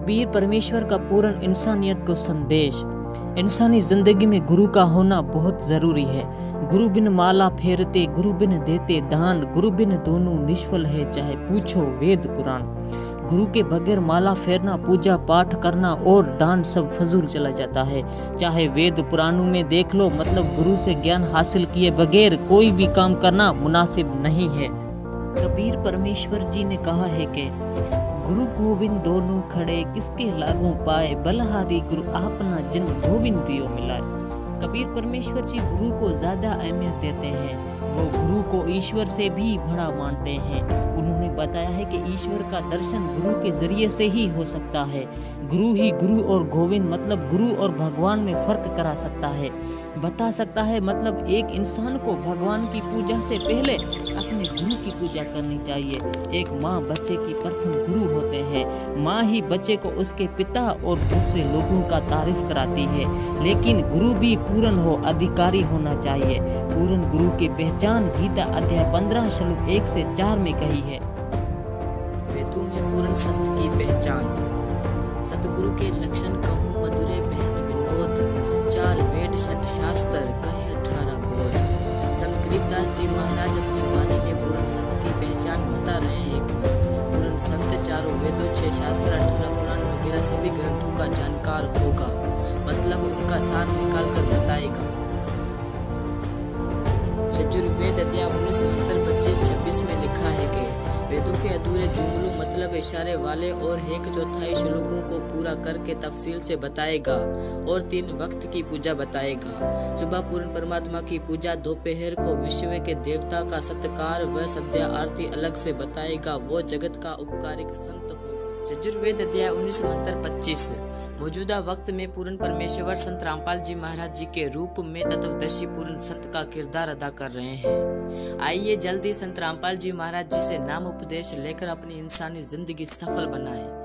कबीर परमेश्वर का पूर्ण इंसानियत को संदेश। इंसानी जिंदगी में गुरु का होना बहुत जरूरी है। गुरु बिन माला फेरते, गुरु बिन देते दान, गुरु बिन दोनों निष्फल है, चाहे पूछो वेद पुराण। गुरु के बगैर माला फेरना, पूजा पाठ करना और दान सब फजूल चला जाता है। चाहे वेद पुराणों में देख लो, मतलब गुरु से ज्ञान हासिल किए बगैर कोई भी काम करना मुनासिब नहीं है। कबीर परमेश्वर जी ने कहा है कि गुरु गोविंद दोनों खड़े, किसके लागू पाए, बलहारी गुरु आपना जिन गोविंद दियो मिलाए। कबीर परमेश्वर जी गुरु को ज्यादा अहमियत देते हैं। वो गुरु को ईश्वर से भी बड़ा मानते हैं। उन्होंने बताया है कि ईश्वर का दर्शन गुरु के जरिए से ही हो सकता है। गुरु ही गुरु और गोविंद मतलब गुरु और भगवान में फर्क करा सकता है, बता सकता है। मतलब एक इंसान को भगवान की पूजा से पहले अपने गुरु की पूजा करनी चाहिए। एक माँ बच्चे की प्रथम गुरु होते हैं। माँ ही बच्चे को उसके पिता और दूसरे लोगों का तारीफ कराती है। लेकिन गुरु भी पूर्ण हो, अधिकारी होना चाहिए। पूर्ण गुरु की पहचान गीता अध्याय 15 श्लोक 1 से 4 में कही है। वेदों में पूर्ण संत की पहचान। सतगुरु के लक्षण कहूँ मधुरे बहन विनोद, 4 वेद 6 शास्त्र कहे 18 बोध। संत गरीबदास जी महाराज अपनी वाणी में पूर्ण संत की पहचान बता रहे हैं कि पूर्ण संत 4 वेदों 6 शास्त्र 18 पुराण वगैरह सभी ग्रंथों का जानकार होगा, मतलब उनका सार निकाल कर बताएगा। यजुर्वेद अध्याय 19 मंत्र 25-26 में लिखा है कि वेदों के अधूरे जुमलों मतलब इशारे वाले और 1/4 श्लोकों को पूरा करके तफसील से बताएगा और 3 वक्त की पूजा बताएगा। सुबह पूर्ण परमात्मा की पूजा, दोपहर को विश्व के देवता का सत्कार व संध्या आरती अलग से बताएगा। वो जगत का उपकारिक संत होगा। यजुर्वेद अध्याय 19 मंत्र 25। मौजूदा वक्त में पूर्ण परमेश्वर संत रामपाल जी महाराज जी के रूप में तत्वदर्शी पूर्ण संत का किरदार अदा कर रहे हैं। आइए जल्दी संत रामपाल जी महाराज जी से नाम उपदेश लेकर अपनी इंसानी जिंदगी सफल बनाएं।